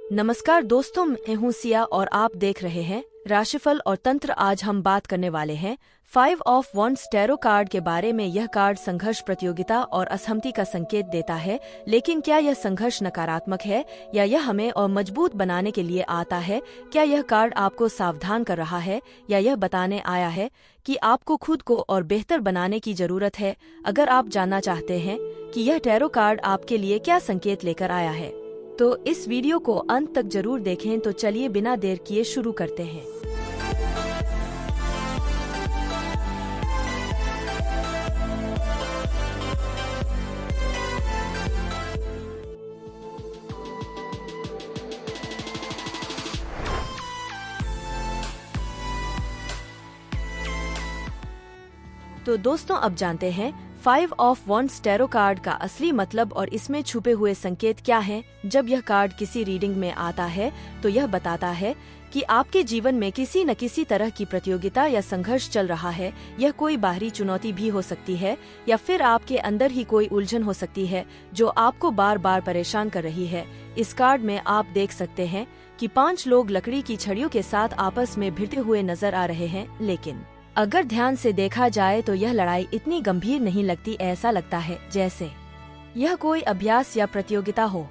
नमस्कार दोस्तों, मैं हूँ सिया और आप देख रहे हैं राशिफल और तंत्र। आज हम बात करने वाले हैं 5 ऑफ वॉन्ड्स टैरो कार्ड के बारे में। यह कार्ड संघर्ष, प्रतियोगिता और असहमति का संकेत देता है। लेकिन क्या यह संघर्ष नकारात्मक है या यह हमें और मजबूत बनाने के लिए आता है? क्या यह कार्ड आपको सावधान कर रहा है या यह बताने आया है कि आपको खुद को और बेहतर बनाने की जरूरत है? अगर आप जानना चाहते हैं कि यह टैरो कार्ड आपके लिए क्या संकेत लेकर आया है, तो इस वीडियो को अंत तक जरूर देखें। तो चलिए बिना देर किए शुरू करते हैं। तो दोस्तों, अब जानते हैं 5 ऑफ वॉन्ड्स टैरो कार्ड का असली मतलब और इसमें छुपे हुए संकेत क्या हैं। जब यह कार्ड किसी रीडिंग में आता है तो यह बताता है कि आपके जीवन में किसी न किसी तरह की प्रतियोगिता या संघर्ष चल रहा है। यह कोई बाहरी चुनौती भी हो सकती है या फिर आपके अंदर ही कोई उलझन हो सकती है जो आपको बार बार परेशान कर रही है। इस कार्ड में आप देख सकते हैं कि 5 लोग लकड़ी की छड़ियों के साथ आपस में भिड़ते हुए नजर आ रहे हैं, लेकिन अगर ध्यान से देखा जाए तो यह लड़ाई इतनी गंभीर नहीं लगती। ऐसा लगता है जैसे यह कोई अभ्यास या प्रतियोगिता हो।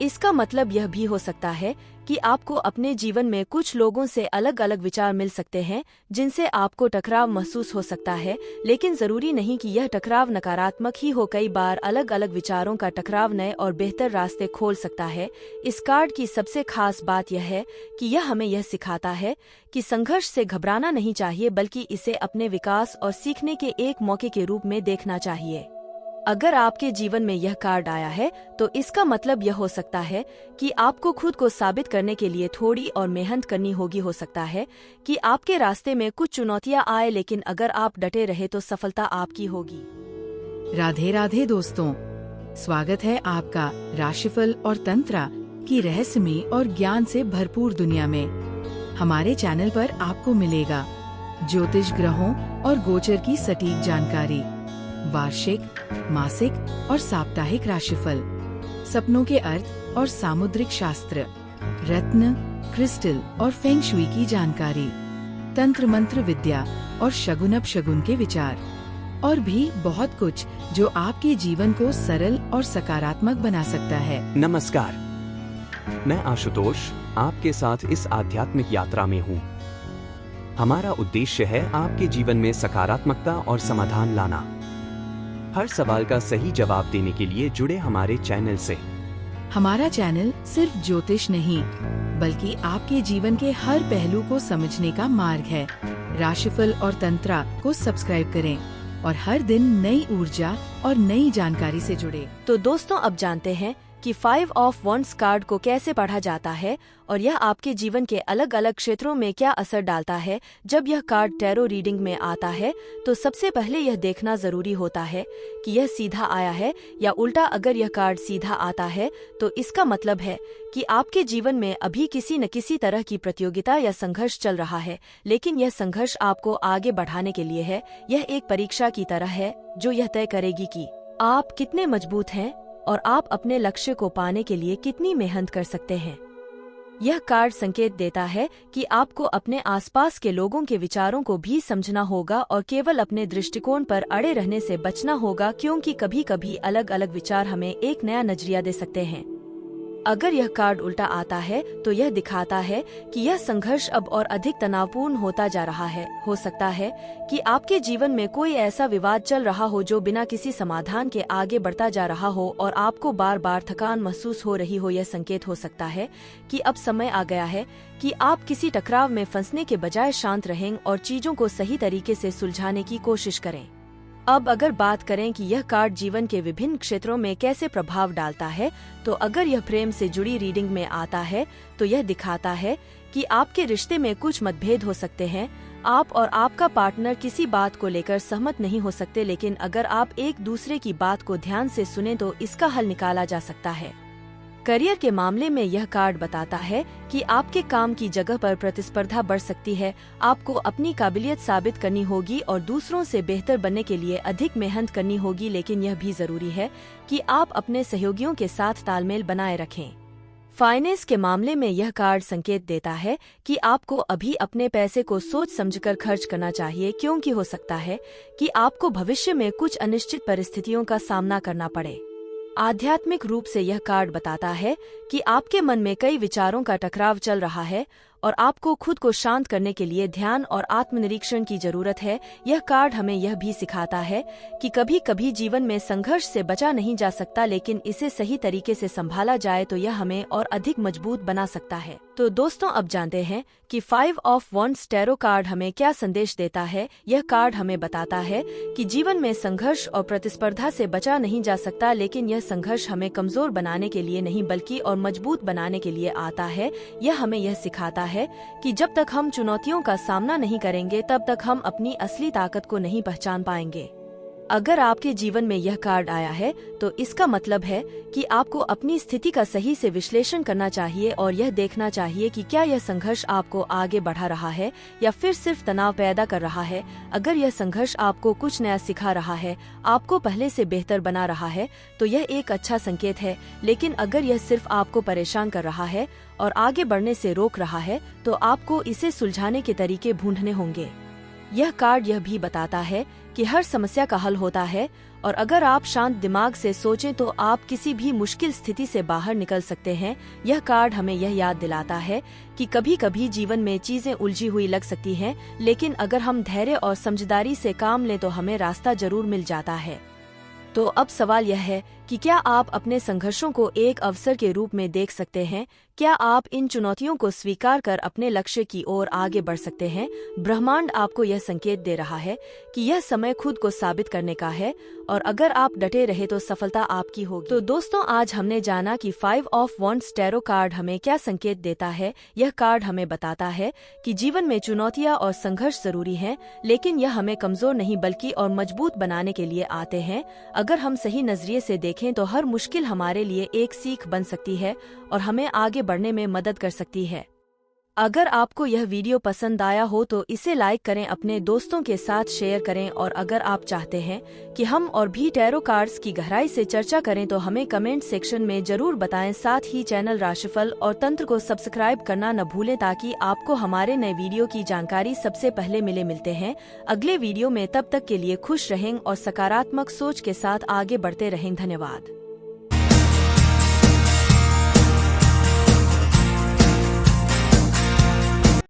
इसका मतलब यह भी हो सकता है कि आपको अपने जीवन में कुछ लोगों से अलग अलग विचार मिल सकते हैं जिनसे आपको टकराव महसूस हो सकता है, लेकिन जरूरी नहीं कि यह टकराव नकारात्मक ही हो। कई बार अलग अलग विचारों का टकराव नए और बेहतर रास्ते खोल सकता है। इस कार्ड की सबसे खास बात यह है कि यह हमें यह सिखाता है कि संघर्ष से घबराना नहीं चाहिए, बल्कि इसे अपने विकास और सीखने के एक मौके के रूप में देखना चाहिए। अगर आपके जीवन में यह कार्ड आया है तो इसका मतलब यह हो सकता है कि आपको खुद को साबित करने के लिए थोड़ी और मेहनत करनी होगी। हो सकता है कि आपके रास्ते में कुछ चुनौतियां आए, लेकिन अगर आप डटे रहे तो सफलता आपकी होगी। राधे राधे दोस्तों, स्वागत है आपका राशिफल और तंत्र की रहस्यमय और ज्ञान से भरपूर दुनिया में। हमारे चैनल पर आपको मिलेगा ज्योतिष, ग्रहों और गोचर की सटीक जानकारी, वार्षिक, मासिक और साप्ताहिक राशिफल, सपनों के अर्थ और सामुद्रिक शास्त्र, रत्न, क्रिस्टल और फेंग शुई की जानकारी, तंत्र मंत्र विद्या और शगुन अपशगुन के विचार, और भी बहुत कुछ जो आपके जीवन को सरल और सकारात्मक बना सकता है। नमस्कार, मैं आशुतोष आपके साथ इस आध्यात्मिक यात्रा में हूँ। हमारा उद्देश्य है आपके जीवन में सकारात्मकता और समाधान लाना। हर सवाल का सही जवाब देने के लिए जुड़े हमारे चैनल से। हमारा चैनल सिर्फ ज्योतिष नहीं, बल्कि आपके जीवन के हर पहलू को समझने का मार्ग है। राशिफल और तंत्र को सब्सक्राइब करें और हर दिन नई ऊर्जा और नई जानकारी से जुड़े। तो दोस्तों, अब जानते हैं कि 5 ऑफ वॉन्ड्स कार्ड को कैसे पढ़ा जाता है और यह आपके जीवन के अलग अलग क्षेत्रों में क्या असर डालता है। जब यह कार्ड टैरो रीडिंग में आता है तो सबसे पहले यह देखना जरूरी होता है कि यह सीधा आया है या उल्टा। अगर यह कार्ड सीधा आता है तो इसका मतलब है कि आपके जीवन में अभी किसी न किसी तरह की प्रतियोगिता या संघर्ष चल रहा है, लेकिन यह संघर्ष आपको आगे बढ़ाने के लिए है। यह एक परीक्षा की तरह है जो यह तय करेगी कि आप कितने मजबूत हैं और आप अपने लक्ष्य को पाने के लिए कितनी मेहनत कर सकते हैं। यह कार्ड संकेत देता है कि आपको अपने आसपास के लोगों के विचारों को भी समझना होगा और केवल अपने दृष्टिकोण पर अड़े रहने से बचना होगा, क्योंकि कभी कभी अलग अलग विचार हमें एक नया नजरिया दे सकते हैं। अगर यह कार्ड उल्टा आता है तो यह दिखाता है कि यह संघर्ष अब और अधिक तनावपूर्ण होता जा रहा है। हो सकता है कि आपके जीवन में कोई ऐसा विवाद चल रहा हो जो बिना किसी समाधान के आगे बढ़ता जा रहा हो और आपको बार बार थकान महसूस हो रही हो। यह संकेत हो सकता है कि अब समय आ गया है कि आप किसी टकराव में फंसने के बजाय शांत रहें और चीजों को सही तरीके से सुलझाने की कोशिश करें। अब अगर बात करें कि यह कार्ड जीवन के विभिन्न क्षेत्रों में कैसे प्रभाव डालता है, तो अगर यह प्रेम से जुड़ी रीडिंग में आता है तो यह दिखाता है कि आपके रिश्ते में कुछ मतभेद हो सकते हैं। आप और आपका पार्टनर किसी बात को लेकर सहमत नहीं हो सकते, लेकिन अगर आप एक दूसरे की बात को ध्यान से सुनें तो इसका हल निकाला जा सकता है। करियर के मामले में यह कार्ड बताता है कि आपके काम की जगह पर प्रतिस्पर्धा बढ़ सकती है। आपको अपनी काबिलियत साबित करनी होगी और दूसरों से बेहतर बनने के लिए अधिक मेहनत करनी होगी, लेकिन यह भी जरूरी है कि आप अपने सहयोगियों के साथ तालमेल बनाए रखें। फाइनेंस के मामले में यह कार्ड संकेत देता है कि आपको अभी अपने पैसे को सोच समझकर खर्च करना चाहिए, क्योंकि हो सकता है कि आपको भविष्य में कुछ अनिश्चित परिस्थितियों का सामना करना पड़े। आध्यात्मिक रूप से यह कार्ड बताता है कि आपके मन में कई विचारों का टकराव चल रहा है और आपको खुद को शांत करने के लिए ध्यान और आत्मनिरीक्षण की जरूरत है। यह कार्ड हमें यह भी सिखाता है कि कभी कभी जीवन में संघर्ष से बचा नहीं जा सकता, लेकिन इसे सही तरीके से संभाला जाए तो यह हमें और अधिक मजबूत बना सकता है। तो दोस्तों, अब जानते हैं कि 5 ऑफ वॉन्ड्स टैरो कार्ड हमें क्या संदेश देता है। यह कार्ड हमें बताता है कि जीवन में संघर्ष और प्रतिस्पर्धा से बचा नहीं जा सकता, लेकिन यह संघर्ष हमें कमजोर बनाने के लिए नहीं बल्कि और मजबूत बनाने के लिए आता है। यह हमें यह सिखाता है कि जब तक हम चुनौतियों का सामना नहीं करेंगे तब तक हम अपनी असली ताकत को नहीं पहचान पाएंगे। अगर आपके जीवन में यह कार्ड आया है तो इसका मतलब है कि आपको अपनी स्थिति का सही से विश्लेषण करना चाहिए और यह देखना चाहिए कि क्या यह संघर्ष आपको आगे बढ़ा रहा है या फिर सिर्फ तनाव पैदा कर रहा है। अगर यह संघर्ष आपको कुछ नया सिखा रहा है, आपको पहले से बेहतर बना रहा है, तो यह एक अच्छा संकेत है। लेकिन अगर यह सिर्फ आपको परेशान कर रहा है और आगे बढ़ने से रोक रहा है, तो आपको इसे सुलझाने के तरीके ढूंढने होंगे। यह कार्ड यह भी बताता है कि हर समस्या का हल होता है और अगर आप शांत दिमाग से सोचें तो आप किसी भी मुश्किल स्थिति से बाहर निकल सकते हैं। यह कार्ड हमें यह याद दिलाता है कि कभी कभी जीवन में चीजें उलझी हुई लग सकती हैं, लेकिन अगर हम धैर्य और समझदारी से काम लें तो हमें रास्ता जरूर मिल जाता है। तो अब सवाल यह है कि क्या आप अपने संघर्षों को एक अवसर के रूप में देख सकते हैं? क्या आप इन चुनौतियों को स्वीकार कर अपने लक्ष्य की ओर आगे बढ़ सकते हैं? ब्रह्मांड आपको यह संकेत दे रहा है कि यह समय खुद को साबित करने का है और अगर आप डटे रहे तो सफलता आपकी होगी। तो दोस्तों, आज हमने जाना कि 5 ऑफ वॉन्ड्स टैरो कार्ड हमें क्या संकेत देता है। यह कार्ड हमें बताता है कि जीवन में चुनौतियां और संघर्ष जरूरी हैं, लेकिन यह हमें कमजोर नहीं बल्कि और मजबूत बनाने के लिए आते हैं। अगर हम सही नजरिए से देखें तो हर मुश्किल हमारे लिए एक सीख बन सकती है और हमें आगे बढ़ने में मदद कर सकती है। अगर आपको यह वीडियो पसंद आया हो तो इसे लाइक करें, अपने दोस्तों के साथ शेयर करें और अगर आप चाहते हैं कि हम और भी टैरो कार्ड्स की गहराई से चर्चा करें तो हमें कमेंट सेक्शन में जरूर बताएं। साथ ही चैनल राशिफल और तंत्र को सब्सक्राइब करना न भूलें ताकि आपको हमारे नए वीडियो की जानकारी सबसे पहले मिलते हैं अगले वीडियो में। तब तक के लिए खुश रहें और सकारात्मक सोच के साथ आगे बढ़ते रहें। धन्यवाद।